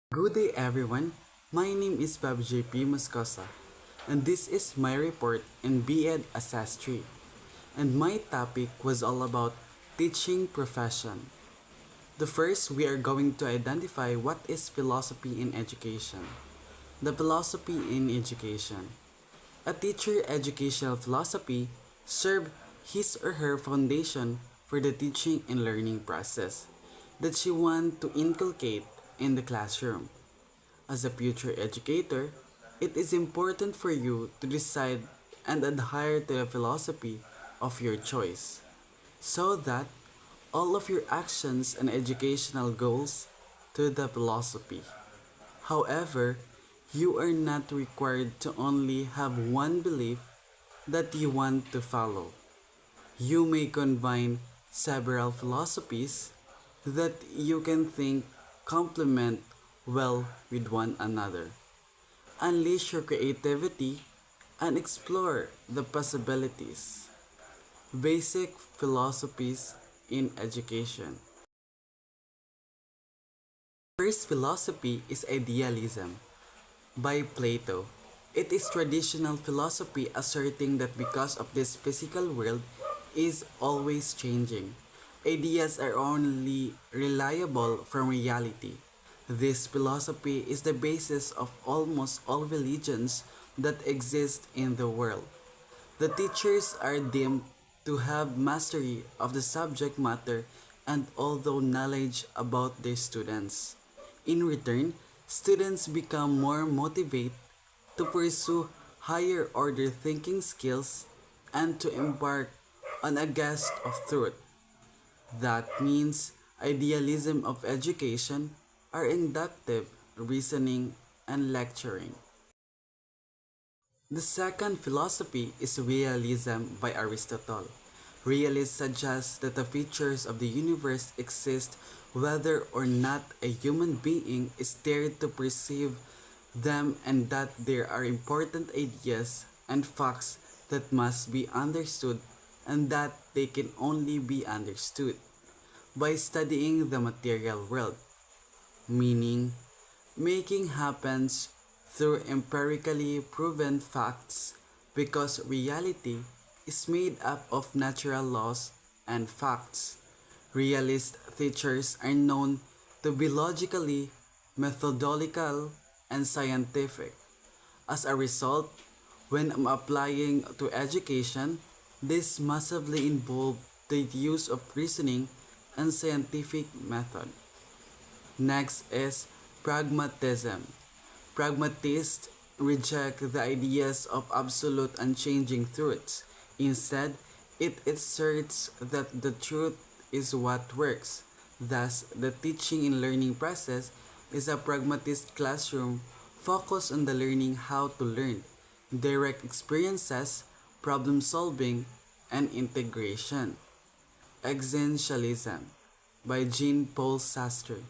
Good day everyone, my name is Bob JP Moscosa and this is my report in BEd Assess 3 and my topic was all about teaching profession. The first we are going to identify what is philosophy in education. The philosophy in education. A teacher educational philosophy serve his or her foundation for the teaching and learning process that she want to inculcate in the classroom. As a future educator, it is important for you to decide and adhere to the philosophy of your choice so that all of your actions and educational goals to the philosophy. However, you are not required to only have one belief that you want to follow. You may combine several philosophies that you can think complement well with one another. Unleash your creativity and explore the possibilities. Basic philosophies in education. First philosophy is idealism by Plato. It is traditional philosophy asserting that because of this physical world is always changing, ideas are only reliable from reality. This philosophy is the basis of almost all religions that exist in the world. The teachers are deemed to have mastery of the subject matter and although knowledge about their students. In return, students become more motivated to pursue higher order thinking skills and to embark on a quest of truth. That means idealism of education are inductive reasoning and lecturing. The second philosophy is realism by Aristotle. Realists suggest that the features of the universe exist whether or not a human being is there to perceive them and that there are important ideas and facts that must be understood and that they can only be understood by studying the material world, meaning making happens through empirically proven facts because reality is made up of natural laws and facts. Realist teachers are known to be logically, methodological, and scientific. As a result, when applying to education, this massively involve the use of reasoning and scientific method. Next is pragmatism. Pragmatists reject the ideas of absolute unchanging truths. Instead, it asserts that the truth is what works. Thus, the teaching and learning process is a pragmatist classroom focused on the learning how to learn, direct experiences, problem solving, and integration. Existentialism by Jean-Paul Sartre.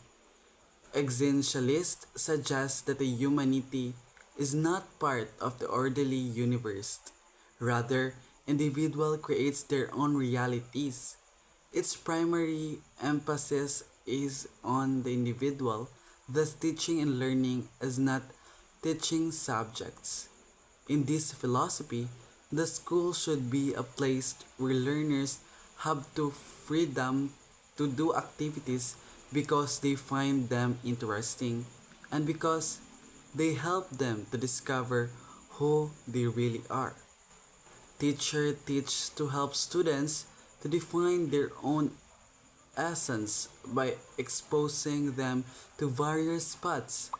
Existentialists suggest that the humanity is not part of the orderly universe. Rather, individual creates their own realities. Its primary emphasis is on the individual, thus teaching and learning is not teaching subjects. In this philosophy, the school should be a place where learners have to freedom to do activities because they find them interesting and because they help them to discover who they really are. Teacher teach to help students to define their own essence by exposing them to various paths.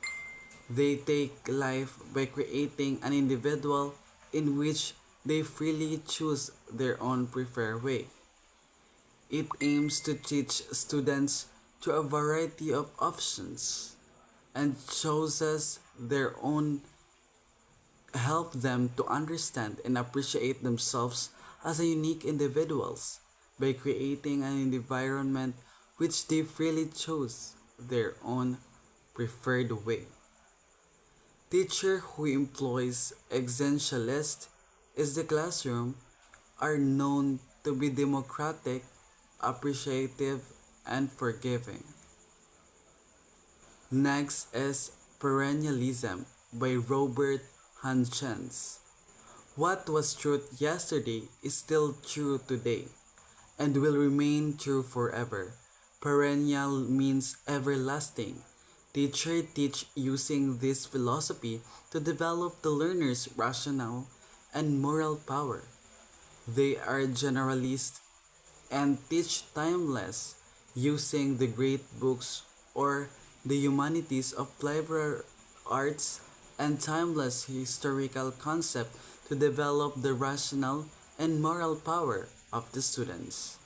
They take life by creating an individual in which they freely choose their own preferred way. It aims to teach students to a variety of options and chooses their own help them to understand and appreciate themselves as a unique individuals by creating an environment which they freely chose their own preferred way. Teacher who employs existentialist is the classroom are known to be democratic, appreciative, and forgiving. Next is Perennialism by Robert Hutchins. What was truth yesterday is still true today and will remain true forever. Perennial means everlasting. Teacher teach using this philosophy to develop the learner's rational and moral power. They are generalist and teach timeless using the great books or the humanities of liberal arts and timeless historical concept to develop the rational and moral power of the students.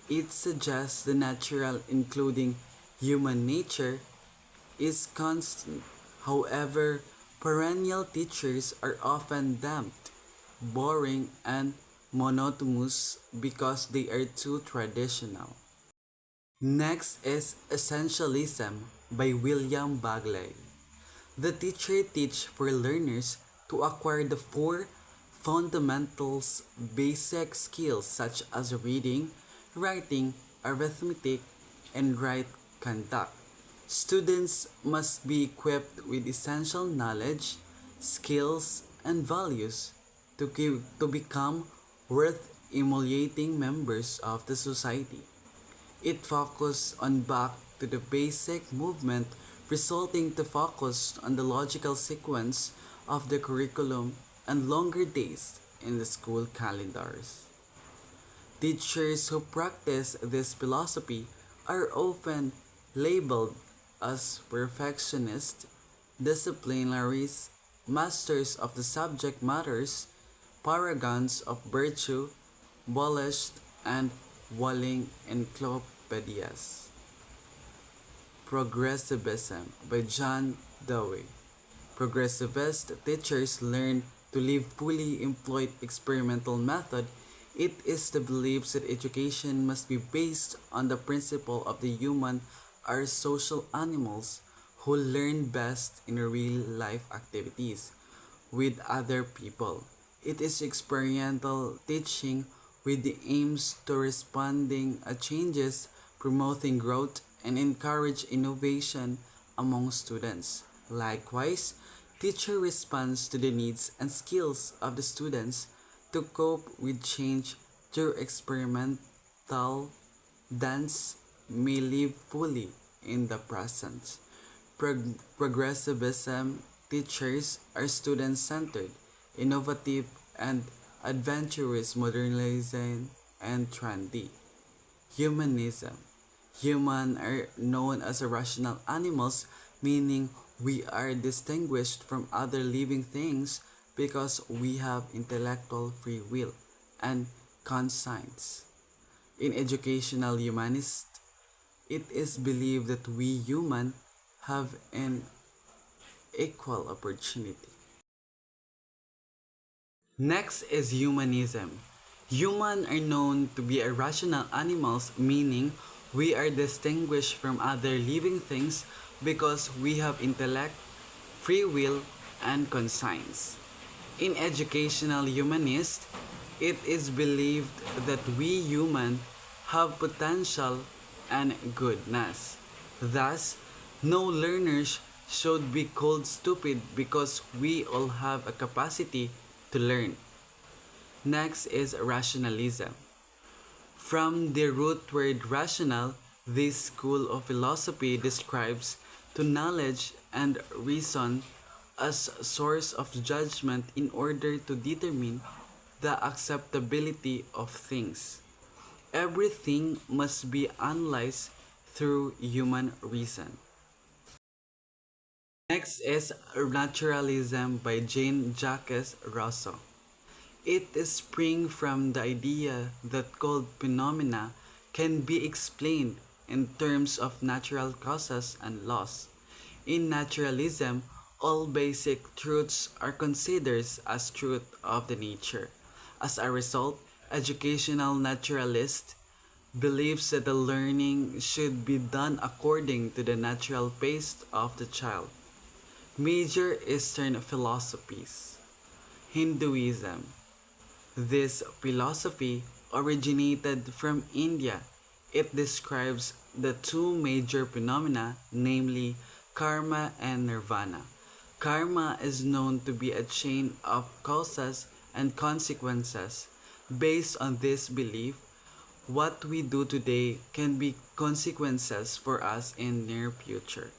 It suggests the natural, including human nature, is constant. However, perennial teachers are often damped, boring, and monotonous because they are too traditional. Next is Essentialism by William Bagley. The teacher teach for learners to acquire the four fundamentals basic skills such as reading, writing, arithmetic, and right conduct. Students must be equipped with essential knowledge, skills, and values to become worth emulating members of the society. It focused on back to the basic movement resulting to focus on the logical sequence of the curriculum and longer days in the school calendars. Teachers who practice this philosophy are often labeled as perfectionists, disciplinaries, masters of the subject matters, paragons of virtue, polished and walling encyclopedias. Progressivism by John Dewey. Progressivist teachers learn to live fully employed experimental method. It is the belief that education must be based on the principle of the human are social animals who learn best in real life activities with other people. It is experiential teaching with the aims to responding to changes, promoting growth, and encourage innovation among students. Likewise, teacher responds to the needs and skills of the students to cope with change through experimental dance may live fully in the present. Progressivism teachers are student-centered, innovative, and adventurous, modernizing, and trendy. Humanism. Human are known as rational animals, meaning we are distinguished from other living things because we have intellectual free will and conscience. In educational humanists, it is believed that we human have an equal opportunity. Next is humanism. Humans are known to be irrational animals, meaning we are distinguished from other living things because we have intellect, free will, and conscience. In educational humanists, it is believed that we humans have potential and goodness. Thus, no learners should be called stupid because we all have a capacity to learn. Next is rationalism. From the root word rational, this school of philosophy describes to knowledge and reason as source of judgment in order to determine the acceptability of things. Everything must be analyzed through human reason. Next is naturalism by Jean-Jacques Rousseau. It springs from the idea that cold phenomena can be explained in terms of natural causes and laws. In naturalism, all basic truths are considered as truth of the nature. As a result, educational naturalist believes that the learning should be done according to the natural pace of the child. Major Eastern philosophies. Hinduism. This philosophy originated from India. It describes the two major phenomena, namely karma and nirvana. Karma is known to be a chain of causes and consequences. Based on this belief, what we do today can be consequences for us in near future,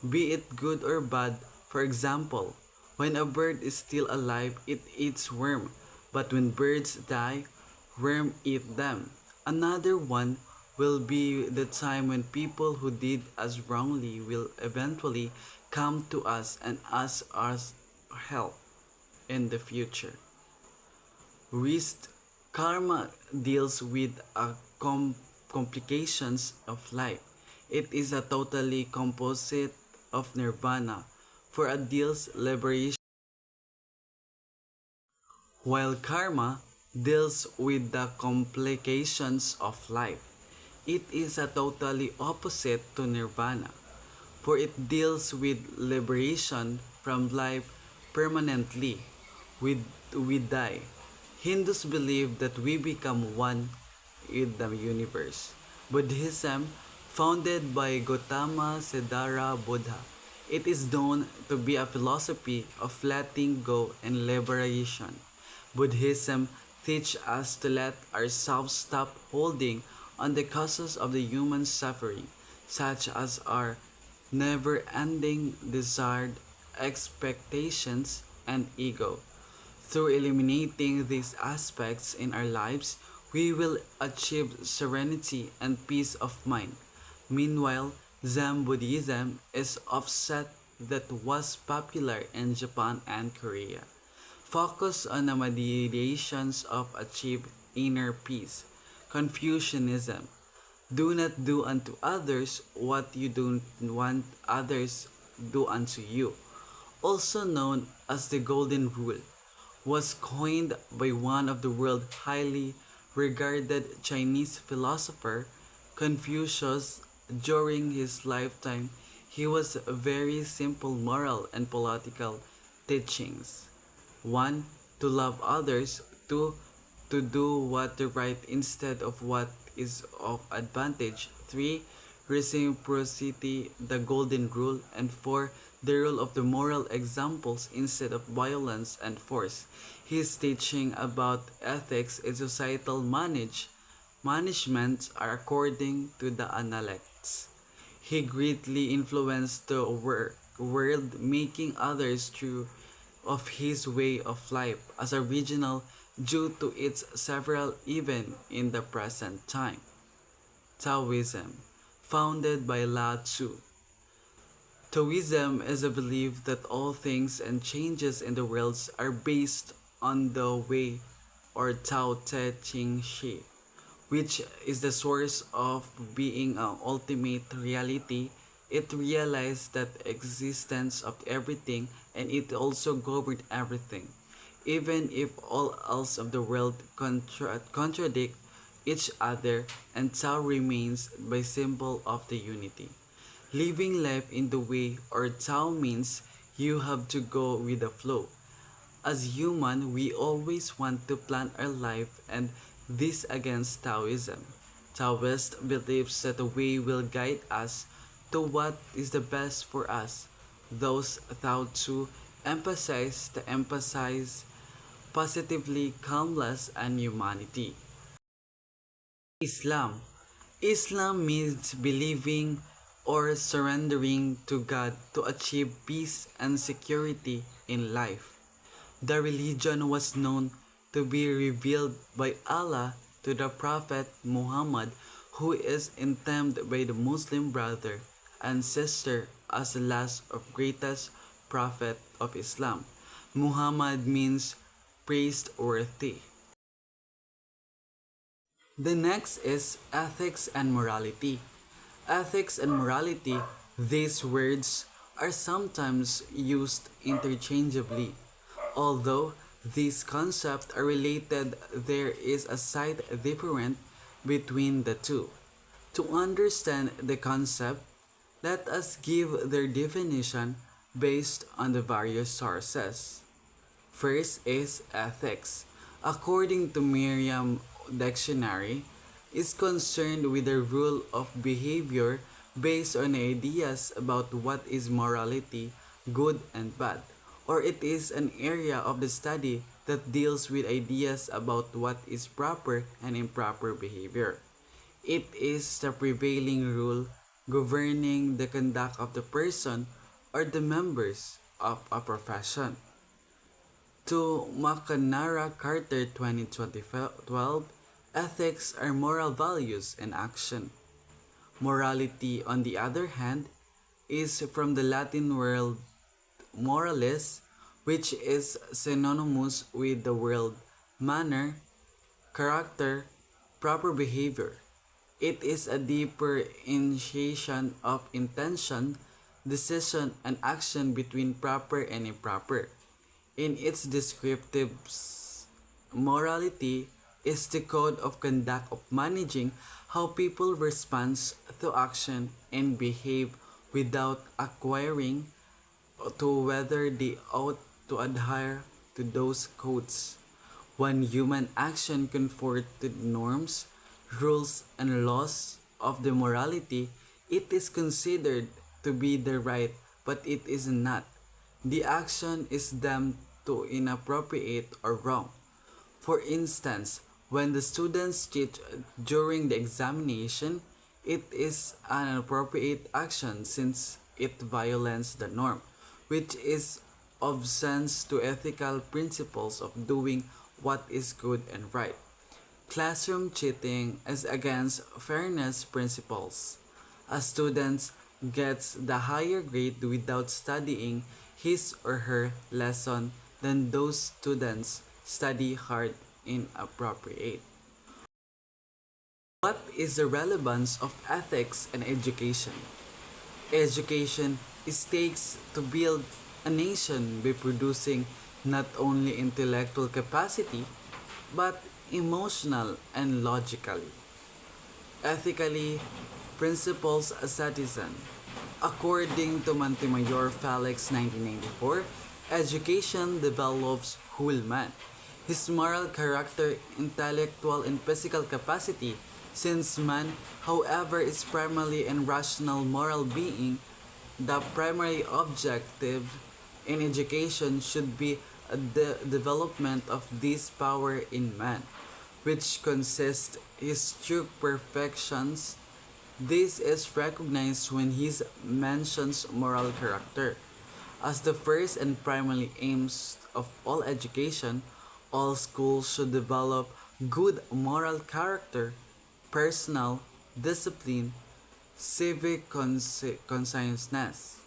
be it good or bad. For example, when a bird is still alive, it eats worm, but when birds die, worm eat them. Another one will be the time when people who did us wrongly will eventually come to us and ask us help in the future. Risk karma deals with complications of life. It is a totally composite of nirvana for a deal's liberation, while karma deals with the complications of life. It is a totally opposite to nirvana, for it deals with liberation from life permanently. We die. Hindus believe that we become one with the universe. Buddhism, founded by Gautama Siddhara Buddha, it is known to be a philosophy of letting go and liberation. Buddhism teaches us to let ourselves stop holding on the causes of the human suffering, such as our never ending desired expectations and ego. Through eliminating these aspects in our lives, we will achieve serenity and peace of mind. Meanwhile, Zen Buddhism is offset that was popular in Japan and Korea. Focus on the mediations of achieve inner peace. Confucianism. Do not do unto others what you don't want others do unto you, also known as the Golden Rule, was coined by one of the world's highly regarded Chinese philosopher, Confucius. During his lifetime. He was very simple moral and political teachings. 1. To love others. 2. To do what is right instead of what is of advantage. 3. Reciprocity, the golden rule. And 4. The rule of the moral examples instead of violence and force. His teaching about ethics and societal management are according to the Analects. He greatly influenced the world, making others true of his way of life as original due to its several even in the present time. Taoism, founded by Lao Tzu. Taoism is a belief that all things and changes in the world are based on the way or Tao Te Ching Shi, which is the source of being an ultimate reality. It realized that existence of everything and it also governed everything. Even if all else of the world contradict each other, and Tao remains by symbol of the unity. Living life in the way or Tao means you have to go with the flow. As human, we always want to plan our life and this against Taoism. Taoist believes that the way will guide us to what is the best for us. Those Tao Tzu emphasize positively calmness and humanity. Islam. Islam means believing or surrendering to God to achieve peace and security in life. The religion was known to be revealed by Allah to the Prophet Muhammad, who is esteemed by the Muslim brother and sister as the last of greatest prophet of Islam. Muhammad means praiseworthy. The next is ethics and morality. Ethics and morality, these words are sometimes used interchangeably. Although these concepts are related, there is a slight difference between the two. To understand the concept, let us give their definition based on the various sources. First is ethics. According to Merriam Dictionary, is concerned with the rule of behavior based on ideas about what is morality, good and bad, or it is an area of the study that deals with ideas about what is proper and improper behavior. It is the prevailing rule governing the conduct of the person or the members of a profession. To McNamara Carter 2012, ethics are moral values and action. Morality, on the other hand, is from the Latin word moralis, which is synonymous with the word manner, character, proper behavior. It is a deeper initiation of intention, decision, and action between proper and improper. In its descriptives, morality is the code of conduct of managing how people respond to action and behave without acquiring to whether they ought to adhere to those codes. When human action conforms to the norms, rules, and laws of the morality, it is considered to be the right, but it is not. The action is deemed to inappropriate or wrong. For instance, when the students cheat during the examination, it is an appropriate action since it violates the norm, which is obscene to ethical principles of doing what is good and right. Classroom cheating is against fairness principles. A student gets the higher grade without studying his or her lesson than those students study hard inappropriate. What is the relevance of ethics and education? Education is takes to build a nation by producing not only intellectual capacity but emotional and logically, ethically principles a citizen. According to Montemayor Felix 1994, education develops whole man, his moral character, intellectual and physical capacity, since man, however, is primarily a rational moral being. The primary objective in education should be the development of this power in man, which consists his true perfections. This is recognized when he mentions moral character. As the first and primary aims of all education, all schools should develop good moral character, personal discipline, civic consciousness.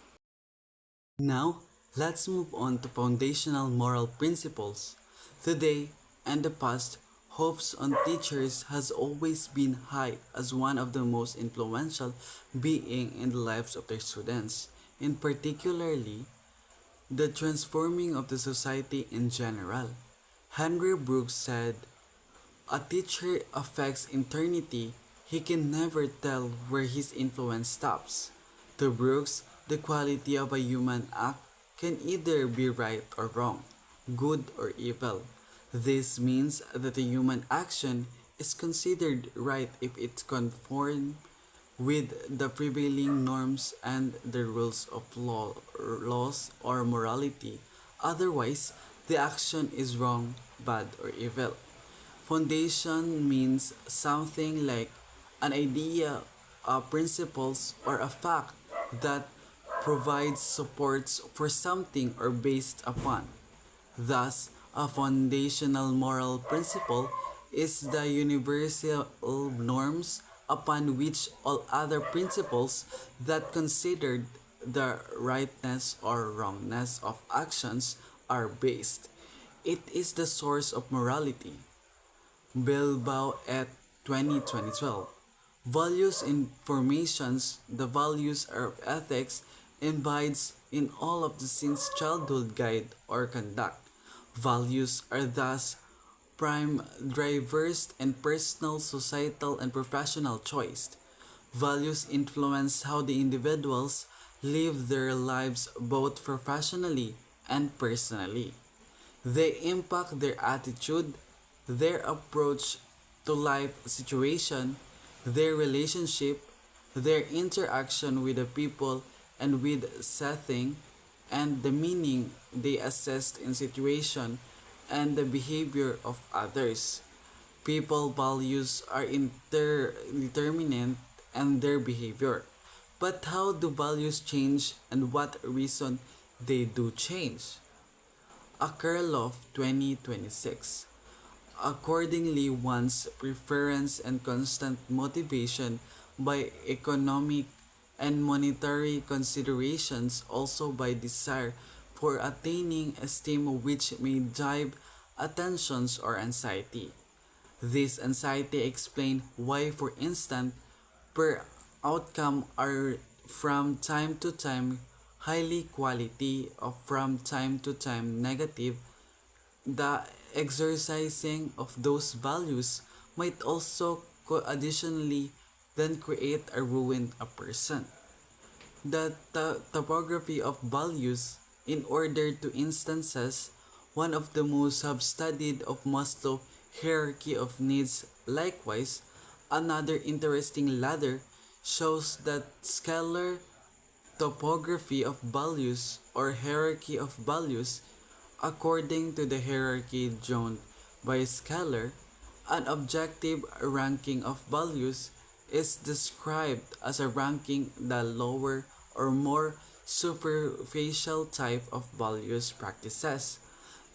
Now, let's move on to foundational moral principles. Today and the past, hopes on teachers has always been high as one of the most influential being in the lives of their students, in particularly the transforming of the society in general. Henry Brooks said, "A teacher affects eternity. He can never tell where his influence stops." To Brooks, the quality of a human act can either be right or wrong, good or evil. This means that a human action is considered right if it conforms with the prevailing norms and the rules of laws or morality. Otherwise, the action is wrong, bad, or evil. Foundation means something like an idea, principles, or a fact that provides supports for something or based upon. Thus, a foundational moral principle is the universal norms upon which all other principles that considered the rightness or wrongness of actions are based. It is the source of morality. Bilbao et 2012. Values informations, the values of ethics embodies in all of the since childhood guide or conduct. Values are thus prime drivers in personal, societal, and professional choice. Values influence how the individuals live their lives both professionally and personally. They impact their attitude, their approach to life situation, their relationship, their interaction with the people and with setting, and the meaning they assessed in situation and the behavior of others. People values are determinant and their behavior. But how do values change and what reason they do change? A Akerlof 2026. Accordingly, one's preference and constant motivation by economic and monetary considerations, also by desire for attaining esteem which may drive attentions or anxiety. This anxiety explains why, for instance, per outcome are from time to time highly quality or from time to time negative. The exercising of those values might also additionally then create a ruin a person. The topography of values in order to instances, one of the most have studied of Maslow hierarchy of needs. Likewise, another interesting ladder shows that scalar topography of values or hierarchy of values. According to the hierarchy drawn by Scalar, an objective ranking of values is described as a ranking the lower or more superficial type of values practices.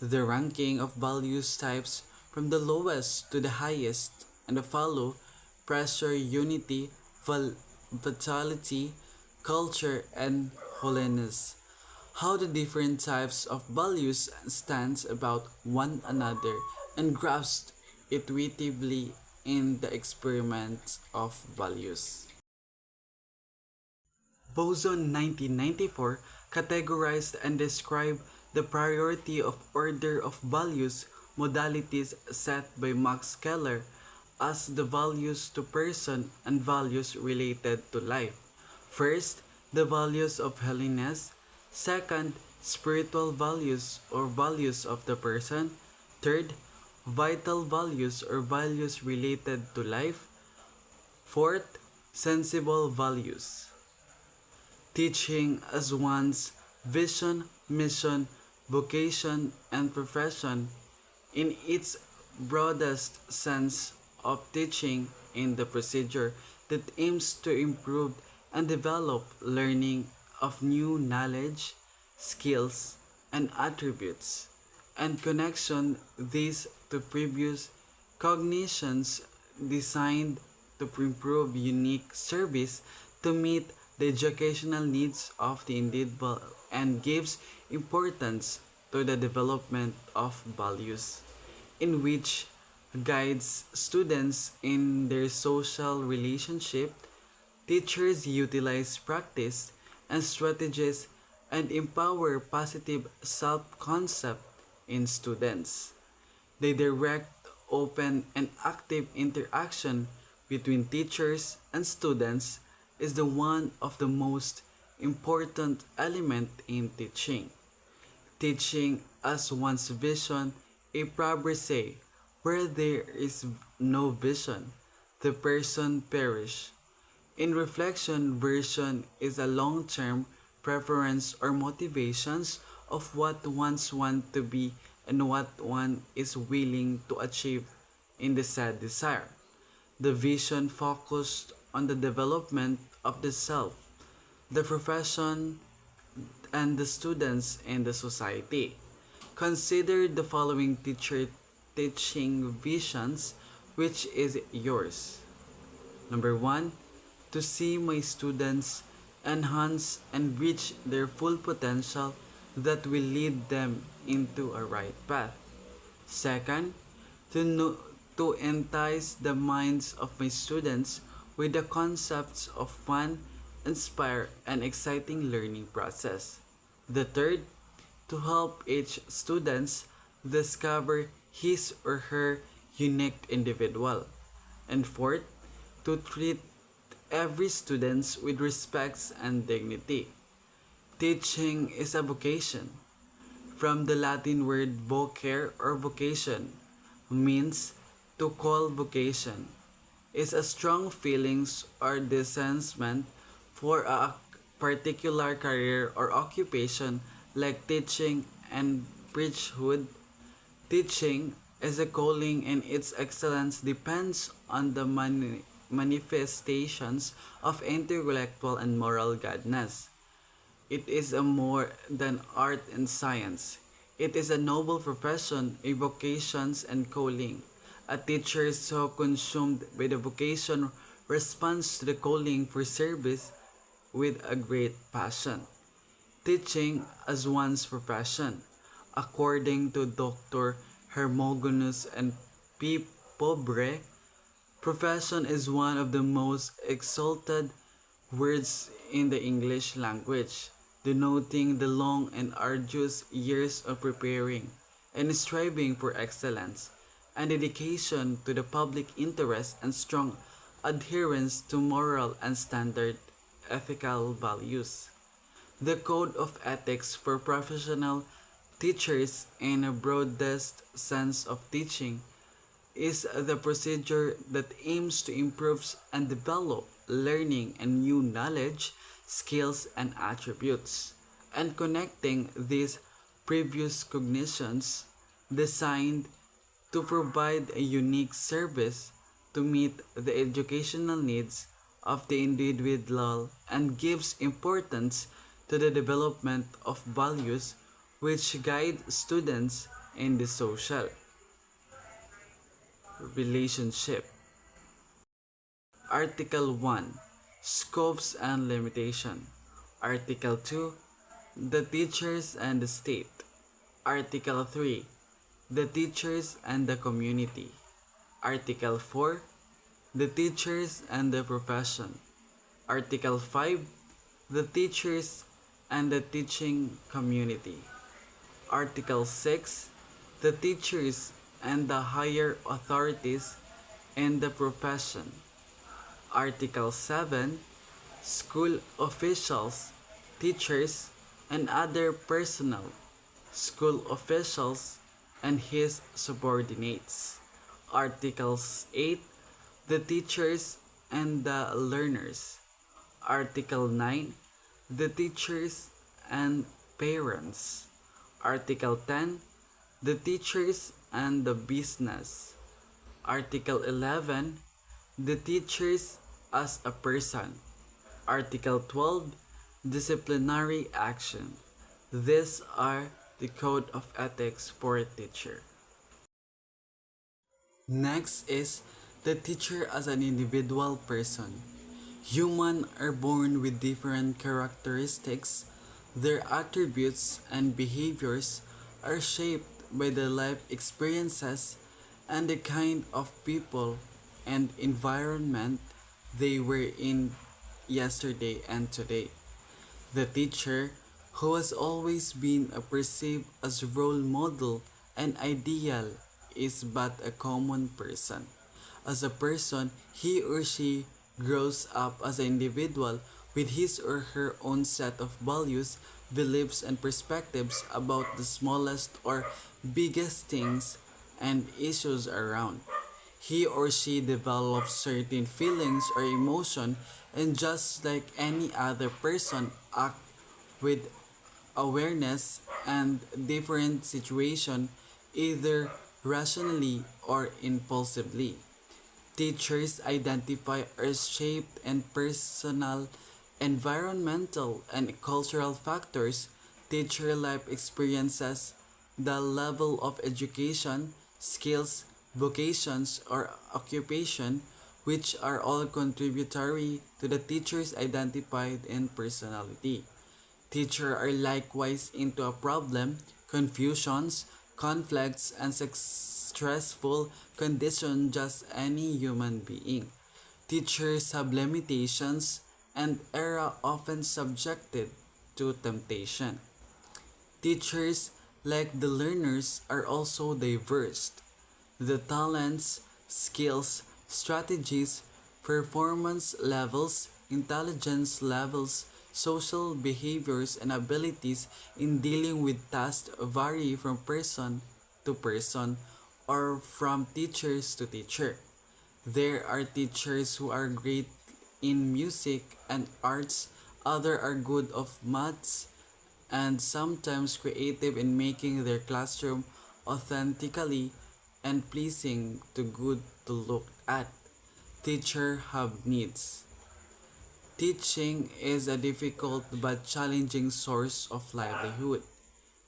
The ranking of values types from the lowest to the highest and follow pressure, unity, vitality, culture, and holiness. How the different types of values stands about one another and grasped intuitively in the experiment of values. Boson 1994 categorized and described the priority of order of values modalities set by Max Keller as the values to person and values related to life. First, the values of holiness. Second, spiritual values or values of the person. Third, vital values or values related to life. Fourth, sensible values. Teaching as one's vision, mission, vocation, and profession in its broadest sense of teaching in the procedure that aims to improve and develop learning of new knowledge, skills, and attributes, and connection these to previous cognitions designed to improve unique service to meet the educational needs of the individual and gives importance to the development of values in which guides students in their social relationship. Teachers utilize practice and strategies and empower positive self-concept in students. They direct open and active interaction between teachers and students is the one of the most important element in teaching. Teaching as one's vision, a proverb say, where there is no vision, the person perish. In reflection, version is a long-term preference or motivations of what one's want to be and what one is willing to achieve in the said desire. The vision focused on the development of the self, the profession, and the students in the society. Consider the following teaching visions, which is yours. Number one, to see my students enhance and reach their full potential that will lead them into a right path. Second, to entice the minds of my students with the concepts of fun, inspire, and exciting learning process. The third, to help each student discover his or her unique individual. And fourth, to treat every student with respect and dignity. Teaching is a vocation. From the Latin word vocare or vocation means to call vocation. is a strong feelings or discernment for a particular career or occupation like teaching and priesthood. Teaching is a calling and its excellence depends on the manifestations of intellectual and moral goodness. It is a more than art and science. It is a noble profession, a vocation and calling. A teacher so consumed by the vocation responds to the calling for service with a great passion. Teaching as one's profession, according to Dr. Hermogenes and P. Pobre, profession is one of the most exalted words in the English language, denoting the long and arduous years of preparing and striving for excellence, and dedication to the public interest and strong adherence to moral and standard ethical values. The code of ethics for professional teachers in a broadest sense of teaching is the procedure that aims to improve and develop learning and new knowledge, skills, and attributes, and connecting these previous cognitions designed to provide a unique service to meet the educational needs of the individual and gives importance to the development of values which guide students in the social relationship. Article 1, Scopes and Limitation. Article 2, the teachers and the state. Article 3, the teachers and the community. Article 4, the teachers and the profession. Article 5, the teachers and the teaching community. Article 6, the teachers and the higher authorities in the profession. Article 7, school officials, teachers, and other personnel, school officials, and his subordinates. Articles 8, the teachers and the learners. Article 9, the teachers and parents. Article 10, the teachers and the business. Article 11, the teachers as a person. Article 12, disciplinary action. These are the code of ethics for a teacher. Next is the teacher as an individual person. Humans are born with different characteristics. Their attributes and behaviors are shaped by the life experiences and the kind of people and environment they were in yesterday and today. The teacher, who has always been perceived as role model and ideal, is but a common person. As a person, he or she grows up as an individual with his or her own set of values, beliefs, and perspectives about the smallest or biggest things and issues around. He or she develops certain feelings or emotion and just like any other person act with awareness and different situation either rationally or impulsively. Teachers identify as shaped and personal, environmental, and cultural factors. Teacher life experiences, the level of education, skills, vocations, or occupation, which are all contributory to the teacher's identified in personality. Teachers are likewise into a problem, confusions, conflicts, and stressful condition just any human being. Teachers have limitations and are often subjected to temptation. Teachers, like the learners, are also diverse. The talents, skills, strategies, performance levels, intelligence levels, social behaviors, and abilities in dealing with tasks vary from person to person or from teachers to teacher. There are teachers who are great in music and arts, others are good of maths, and sometimes creative in making their classroom authentically and pleasing to good to look at. Teacher have needs. Teaching is a difficult but challenging source of livelihood.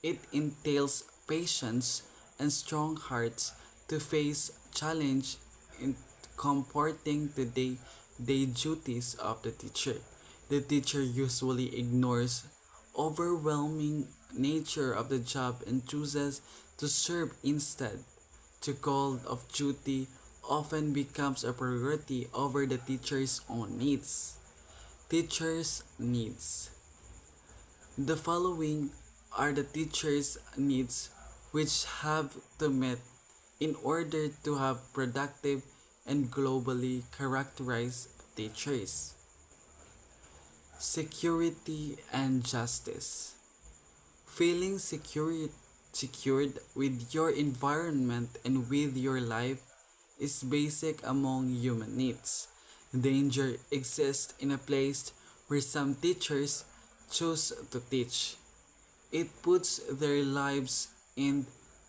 It entails patience and strong hearts to face challenge in comporting the day duties of the teacher. The teacher usually ignores overwhelming nature of the job and chooses to serve instead. The call of duty often becomes a priority over the teacher's own needs. Teacher's needs. The following are the teacher's needs which have to meet in order to have productive and globally characterized teachers. Security and justice. Feeling secured with your environment and with your life is basic among human needs. Danger exists in a place where some teachers choose to teach. It puts their lives in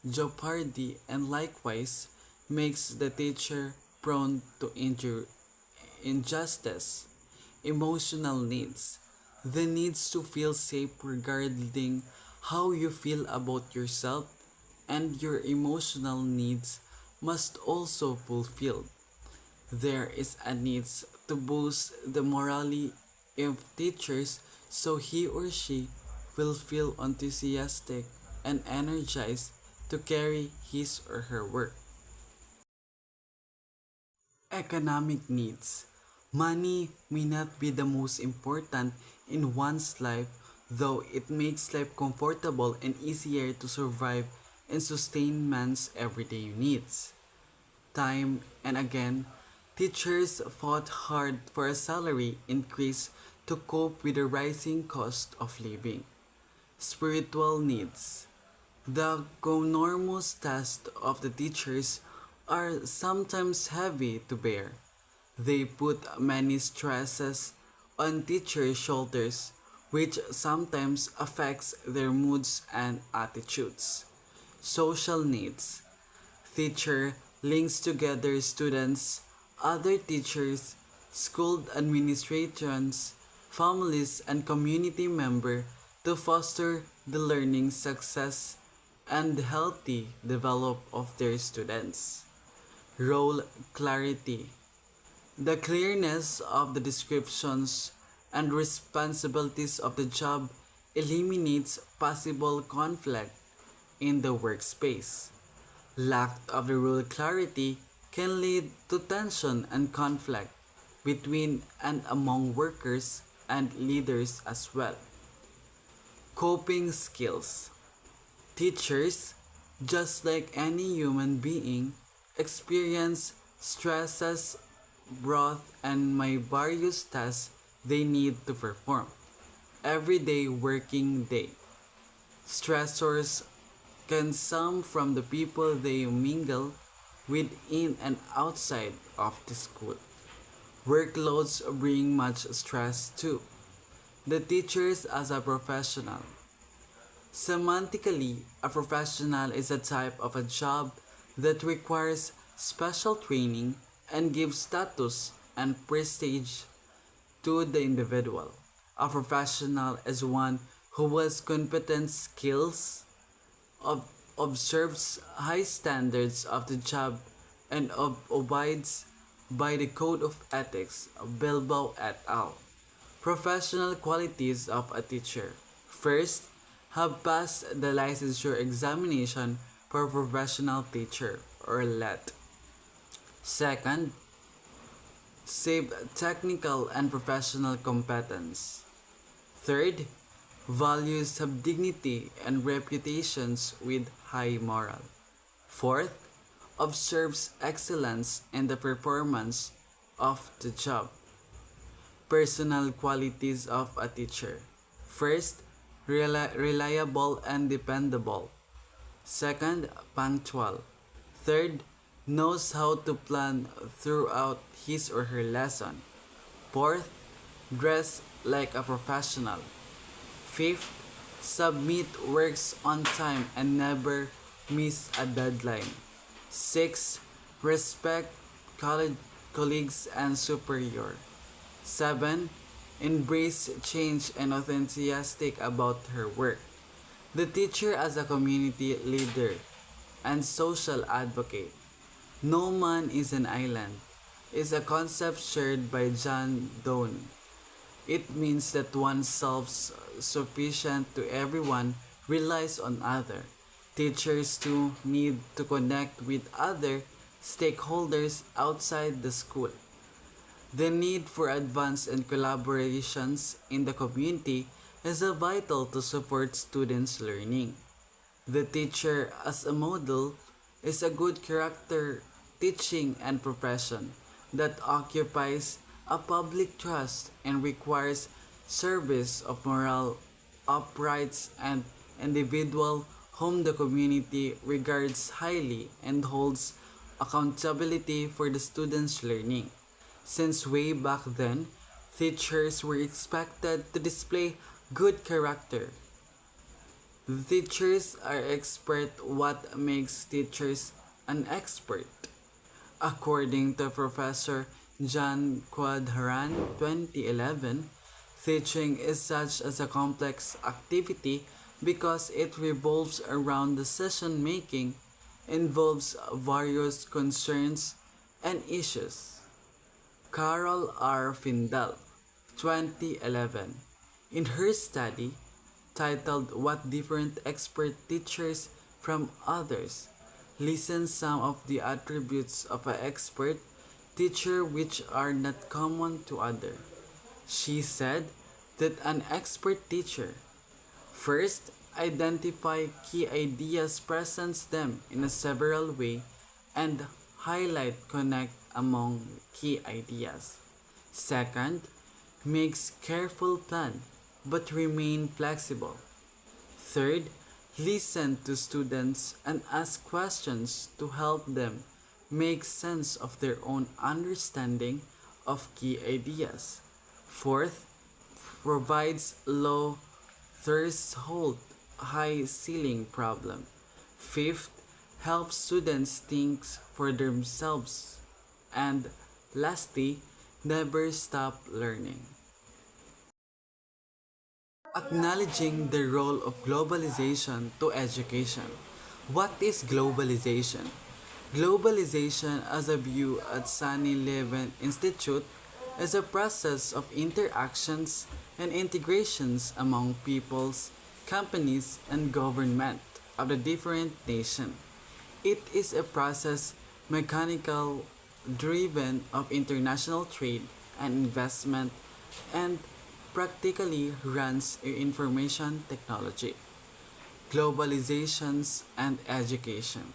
jeopardy and likewise makes the teacher prone to injustice. Emotional needs. The needs to feel safe regarding how you feel about yourself and your emotional needs must also fulfilled. There is a need to boost the morale of teachers so he or she will feel enthusiastic and energized to carry his or her work. Economic needs. Money may not be the most important in one's life, though it makes life comfortable and easier to survive and sustain man's everyday needs. Time and again, teachers fought hard for a salary increase to cope with the rising cost of living. Spiritual needs. The enormous tasks of the teachers are sometimes heavy to bear. They put many stresses on teachers' shoulders, which sometimes affects their moods and attitudes. Social needs. Teacher links together students, other teachers, school administrations, families, and community members to foster the learning success and healthy development of their students. Role clarity. The clearness of the descriptions and responsibilities of the job eliminates possible conflict in the workspace. Lack of the rule clarity can lead to tension and conflict between and among workers and leaders as well. Coping skills. Teachers, just like any human being, experience stresses, brought and my various tasks they need to perform. Everyday working day. Stressors can come from the people they mingle with in and outside of the school. Workloads bring much stress too. The teachers as a professional. Semantically, a professional is a type of a job that requires special training and gives status and prestige to the individual. A professional is one who has competent skills, observes high standards of the job, and abides by the code of ethics of Bilbao et al. Professional qualities of a teacher. First, have passed the licensure examination for professional teacher or LET. Second, save technical and professional competence. Third, values have dignity and reputations with high moral. Fourth, observes excellence in the performance of the job. Personal qualities of a teacher. First, reliable and dependable. Second, punctual. Third, knows how to plan throughout his or her lesson. Fourth, dress like a professional. Fifth, submit works on time and never miss a deadline. Sixth, respect college colleagues and superior. 7. Embrace change and enthusiastic about her work. The teacher as a community leader and social advocate. No man is an island is a concept shared by John Donne. It means that one self-sufficient to everyone relies on other. Teachers too need to connect with other stakeholders outside the school. The need for advance and collaborations in the community is vital to support students' learning. The teacher as a model is a good character teaching and profession that occupies a public trust and requires service of moral uprights and individual whom the community regards highly and holds accountability for the students' learning. Since way back then, teachers were expected to display good character. The teachers are expert what makes teachers an expert. According to Professor John Quadharan 2011, teaching is such as a complex activity because it revolves around decision making, involves various concerns and issues. Carol R. Findel, 2011, in her study titled What Different Expert Teachers from Others listen some of the attributes of an expert teacher which are not common to others. She said that an expert teacher first identify key ideas, presents them in a several way, and highlight connect among key ideas. Second, makes careful plan but remain flexible. Third, listen to students and ask questions to help them make sense of their own understanding of key ideas. Fourth, provides low threshold, high ceiling problem. Fifth, helps students think for themselves. And lastly, never stop learning. Acknowledging the role of globalization to education. What is globalization? Globalization, as a view at Sunny Levin Institute, is a process of interactions and integrations among peoples, companies, and government of the different nations. It is a process mechanical driven of international trade and investment and practically runs information technology, globalizations, and education.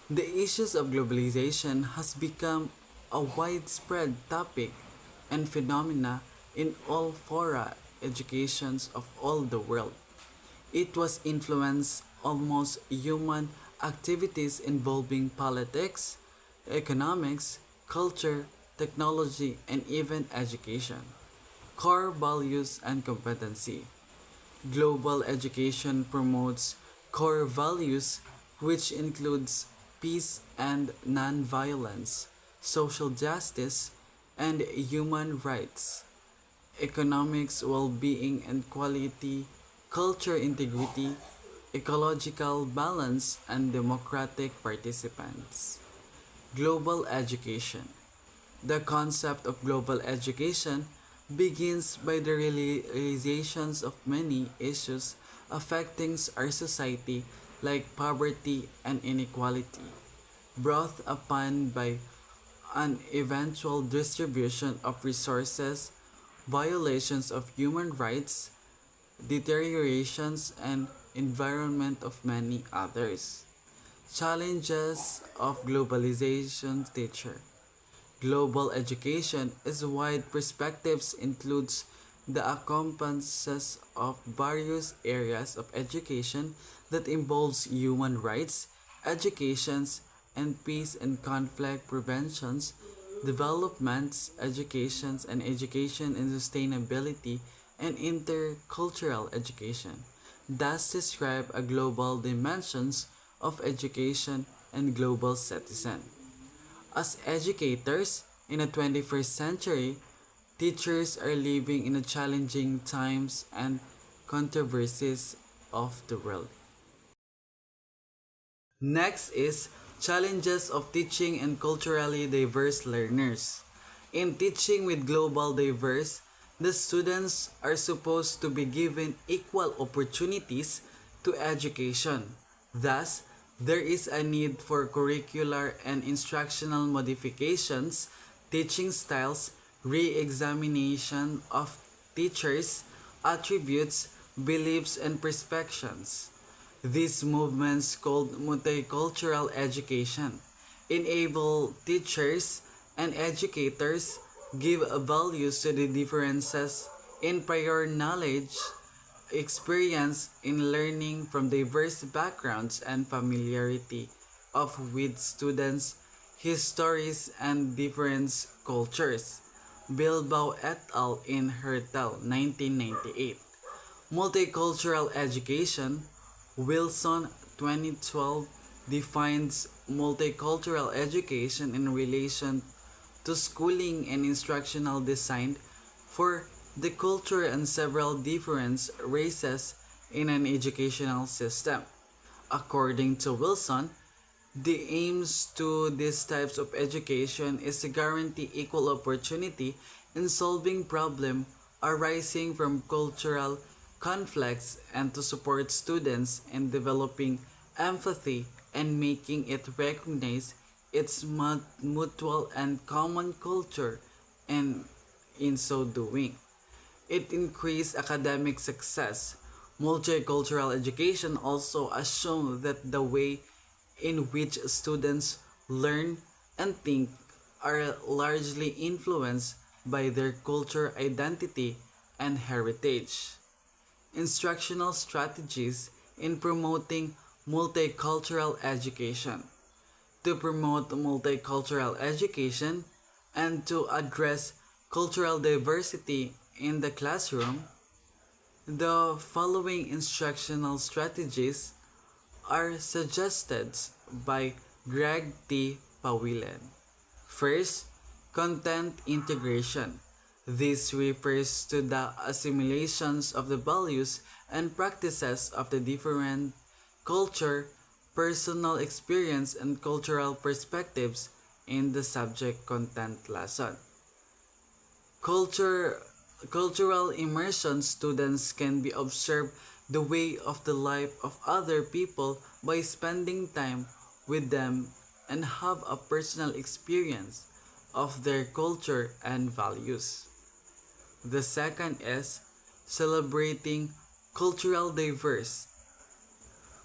The issues of globalization has become a widespread topic and phenomena in all fora educations of all the world. It was influenced almost human activities involving politics, economics, culture, technology, and even education. Core values and competency. Global education promotes core values which includes peace and non-violence, social justice, and human rights, economics well-being and quality, culture integrity, ecological balance, and democratic participants. Global education. The concept of global education begins by the realizations of many issues affecting our society like poverty and inequality, brought upon by an eventual distribution of resources, violations of human rights, deteriorations and environment of many others. Challenges of globalization teacher. Global education is wide perspectives includes the encompasses of various areas of education that involves human rights, educations, and peace and conflict preventions, developments, educations and education and sustainability, and intercultural education, thus describe a global dimensions of education and global citizen. As educators in the 21st century, teachers are living in a challenging times and controversies of the world. Next is challenges of teaching and culturally diverse learners. In teaching with global diverse, the students are supposed to be given equal opportunities to education. Thus, there is a need for curricular and instructional modifications, teaching styles, re-examination of teachers' attributes, beliefs, and perspectives. These movements, called multicultural education, enable teachers and educators give values to the differences in prior knowledge, experience in learning from diverse backgrounds and familiarity of with students' histories and different cultures. Bilbao et al. In Hertel, 1998. Multicultural education, Wilson, 2012, defines multicultural education in relation to schooling and instructional design for the culture and several different races in an educational system. According to Wilson, the aims to these types of education is to guarantee equal opportunity in solving problems arising from cultural conflicts and to support students in developing empathy and making it recognize its mutual and common culture, and in so doing it increased academic success. Multicultural education also assumes that the way in which students learn and think are largely influenced by their culture identity and heritage. Instructional strategies in promoting multicultural education. To promote multicultural education and to address cultural diversity in the classroom, the following instructional strategies are suggested by Greg T. Pawilen. First, content integration. This refers to the assimilations of the values and practices of the different culture, personal experience, and cultural perspectives in the subject content lesson. Culture, cultural immersion students can be observed the way of the life of other people by spending time with them and have a personal experience of their culture and values. The second is celebrating cultural diverse,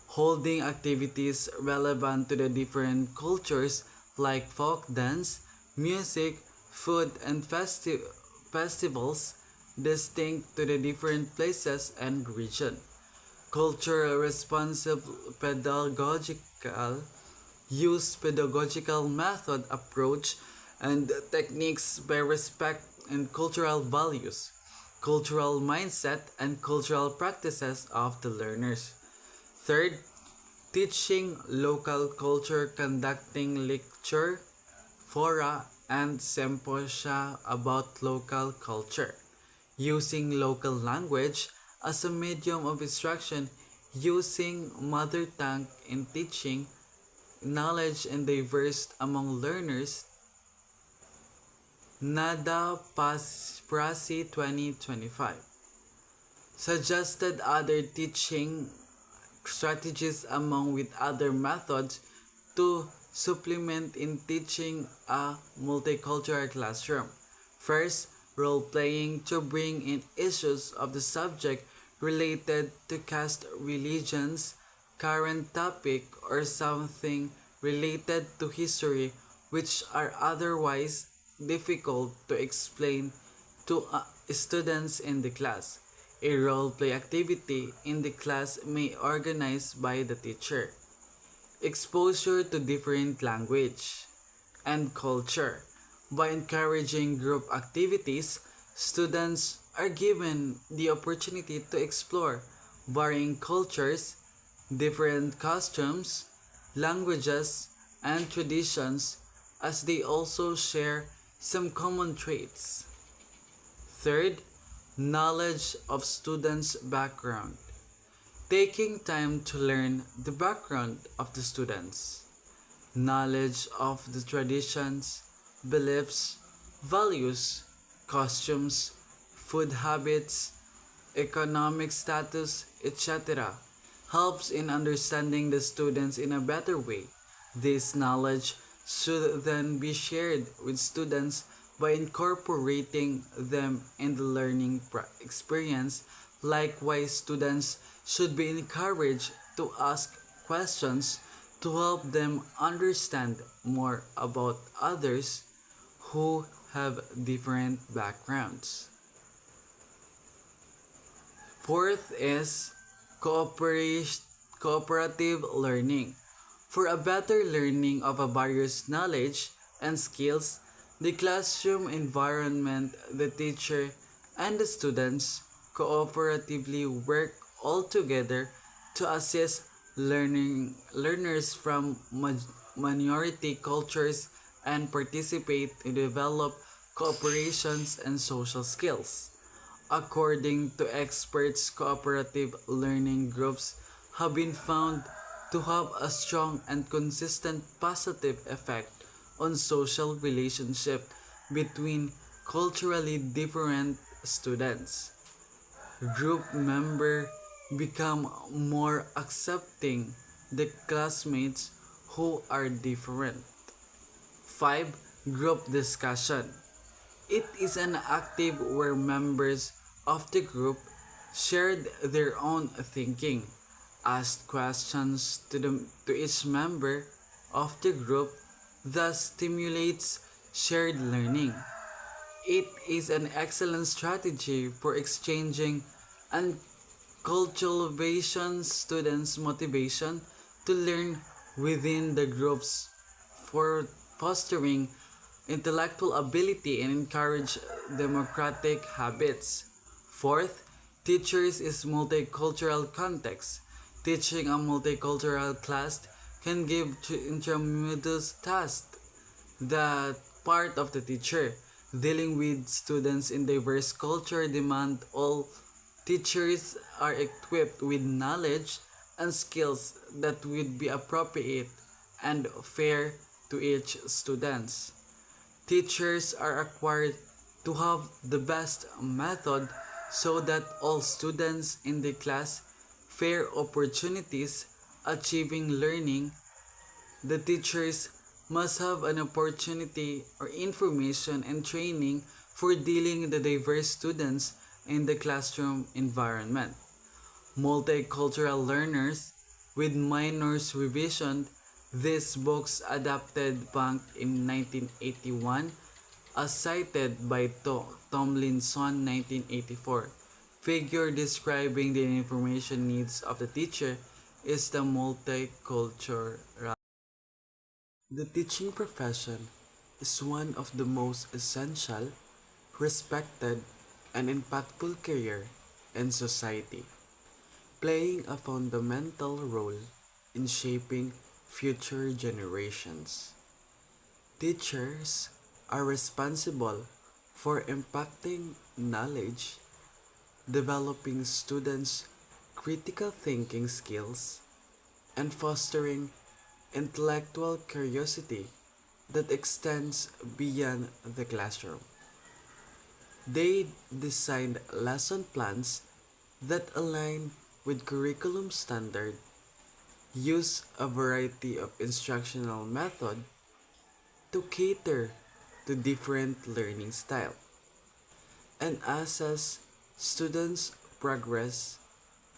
holding activities relevant to the different cultures like folk dance, music, food, and festivals distinct to the different places and region. Culture responsive pedagogical use pedagogical method approach and techniques by respect and cultural values, cultural mindset, and cultural practices of the learners. Third, teaching local culture, conducting lecture, fora, and symposia about local culture, using local language as a medium of instruction, using mother tongue in teaching, knowledge and diverse among learners. Nada Prasi 2025 suggested other teaching strategies among with other methods to supplement in teaching a multicultural classroom. First, role-playing to bring in issues of the subject related to caste, religions, current topic, or something related to history which are otherwise difficult to explain to students in the class. A role-play activity in the class may organized by the teacher. exposure to different language and culture. By encouraging group activities, students are given the opportunity to explore varying cultures, different costumes, languages, and traditions as they also share some common traits. Third, knowledge of students' background. Taking time to learn the background of the students, knowledge of the traditions, beliefs, values, costumes, food habits, economic status, etc. helps in understanding the students in a better way. This knowledge should then be shared with students by incorporating them in the learning experience. Likewise, students should be encouraged to ask questions to help them understand more about others who have different backgrounds. Fourth is cooperative learning. For a better learning of a various knowledge and skills, the classroom environment, the teacher, and the students cooperatively work all together to assist learners from minority cultures and participate to develop cooperations and social skills. According to experts, cooperative learning groups have been found to have a strong and consistent positive effect on social relationship between culturally different students. Group member become more accepting the classmates who are different. 5. Group discussion. It is an active where members of the group shared their own thinking, asked questions to each member of the group, thus stimulates shared learning. It is an excellent strategy for exchanging and cultivation students' motivation to learn within the groups, for fostering intellectual ability and encourage democratic habits. Fourth, teachers is multicultural context. Teaching a multicultural class can give to intermediate tasks that part of the teacher. Dealing with students in diverse culture demand all teachers are equipped with knowledge and skills that would be appropriate and fair to each students. Teachers are required to have the best method so that all students in the class fair opportunities achieving learning. The teachers must have an opportunity or information and training for dealing with the diverse students in the classroom environment. Multicultural learners with minors revision. These books adapted back in 1981 as cited by Tomlinson 1984. Figure describing the information needs of the teacher is the multicultural. The teaching profession is one of the most essential, respected, and impactful career in society, playing a fundamental role in shaping future generations. Teachers are responsible for impacting knowledge, developing students' critical thinking skills, and fostering intellectual curiosity that extends beyond the classroom. They designed lesson plans that align with curriculum standard, use a variety of instructional methods to cater to different learning style, and assess students' progress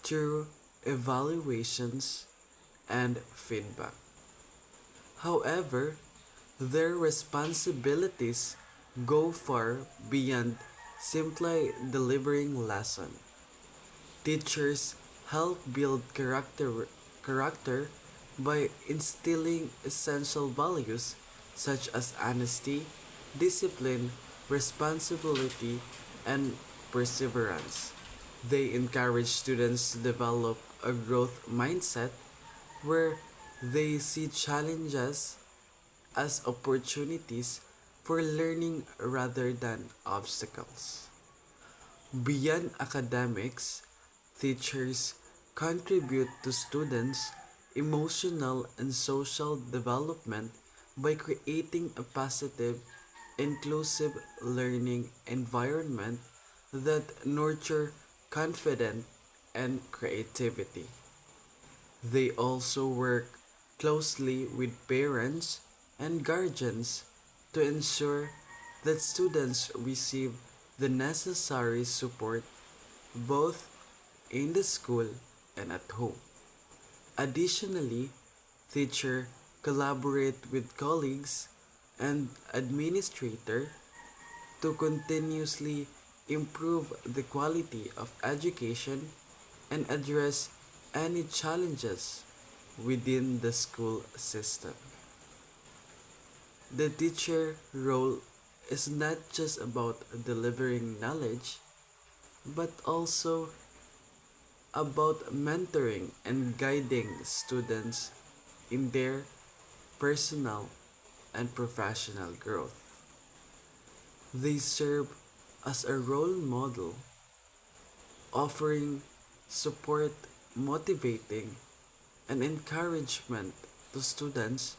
through evaluations and feedback. However, their responsibilities go far beyond simply delivering lesson. Teachers help build character by instilling essential values such as honesty, discipline, responsibility, and perseverance. They encourage students to develop a growth mindset where they see challenges as opportunities for learning rather than obstacles. Beyond academics, teachers contribute to students' emotional and social development by creating a positive, inclusive learning environment that nurture confidence and creativity. They also work closely with parents and guardians to ensure that students receive the necessary support both in the school and at home. Additionally, teachers collaborate with colleagues and administrator to continuously improve the quality of education and address any challenges within the school system. The teacher role is not just about delivering knowledge, but also about mentoring and guiding students in their personal and professional growth. They serve as a role model, offering support, motivating, and encouragement to students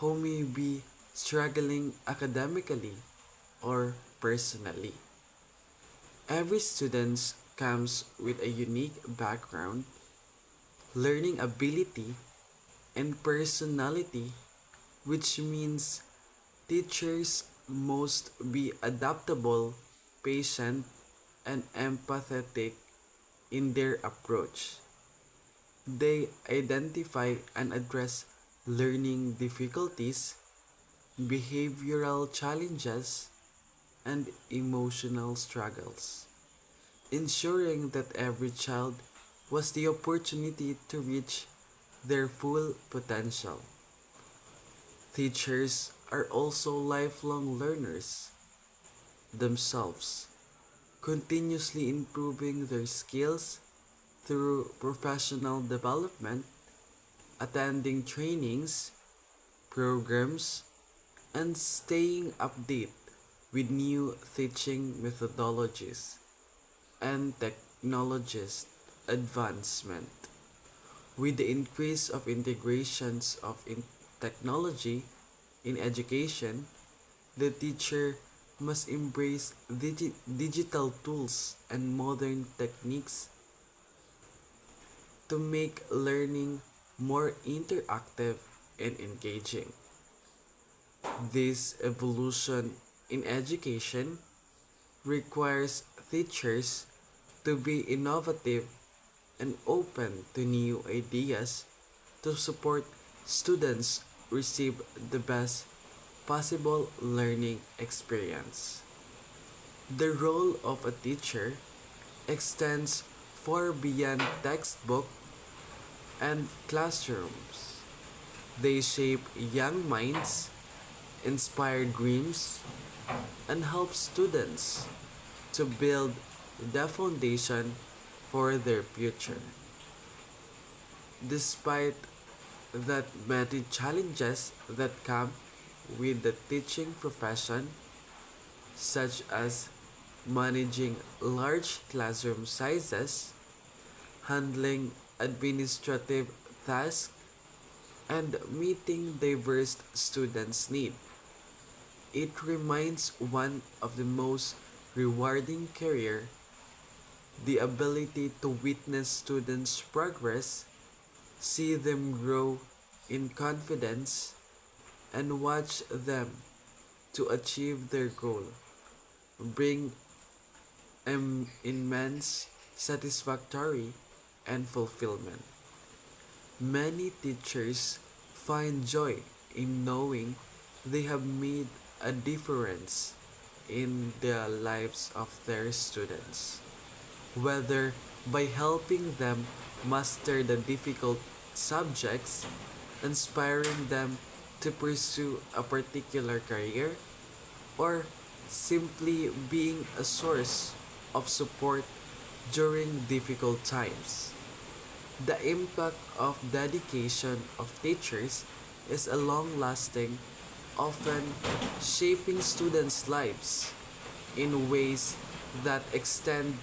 who may be struggling academically or personally. Every student comes with a unique background, learning ability, and personality, which means teachers must be adaptable, patient, and empathetic in their approach. They identify and address learning difficulties, behavioral challenges, and emotional struggles, ensuring that every child was the opportunity to reach their full potential. Teachers are also lifelong learners themselves, continuously improving their skills through professional development, attending trainings, programs, and staying updated with new teaching methodologies and technologist advancement. With the increase of integrations of technology in education, the teacher must embrace digital tools and modern techniques to make learning more interactive and engaging. This evolution in education requires teachers to be innovative and open to new ideas to support students receive the best possible learning experience. The role of a teacher extends far beyond textbook and classrooms. They shape young minds, inspire dreams, and help students to build the foundation for their future. Despite that many challenges that come with the teaching profession, such as managing large classroom sizes, handling administrative tasks, and meeting diverse students' needs, it remains one of the most rewarding career. The ability to witness students' progress, see them grow in confidence, and watch them to achieve their goal bring immense satisfactory and fulfillment. Many teachers find joy in knowing they have made a difference in the lives of their students, whether by helping them master the difficult subjects, inspiring them to pursue a particular career, or simply being a source of support during difficult times. The impact of dedication of teachers is a long lasting, often shaping students' lives in ways that extend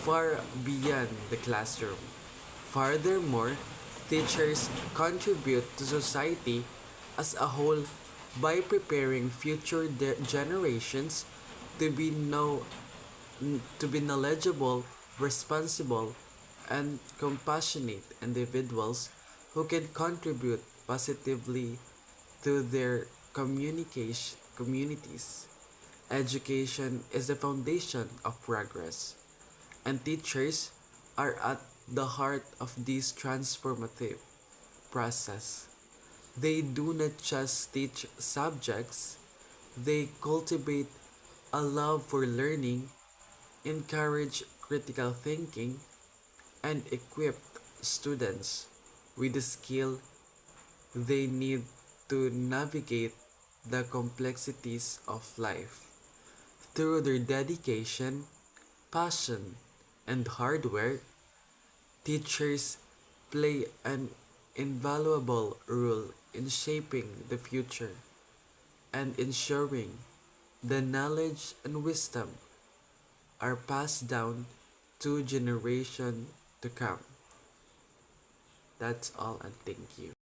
far beyond the classroom. Furthermore, teachers contribute to society as a whole by preparing future generations to be know to be knowledgeable, responsible, and compassionate individuals who can contribute positively to their communities. Education is the foundation of progress, and teachers are at the heart of this transformative process. They do not just teach subjects, they cultivate a love for learning, encourage critical thinking, and equip students with the skill they need to navigate the complexities of life. Through their dedication, passion, and hard work, teachers play an invaluable role in shaping the future and ensuring the knowledge and wisdom are passed down to generation to come. That's all, and thank you.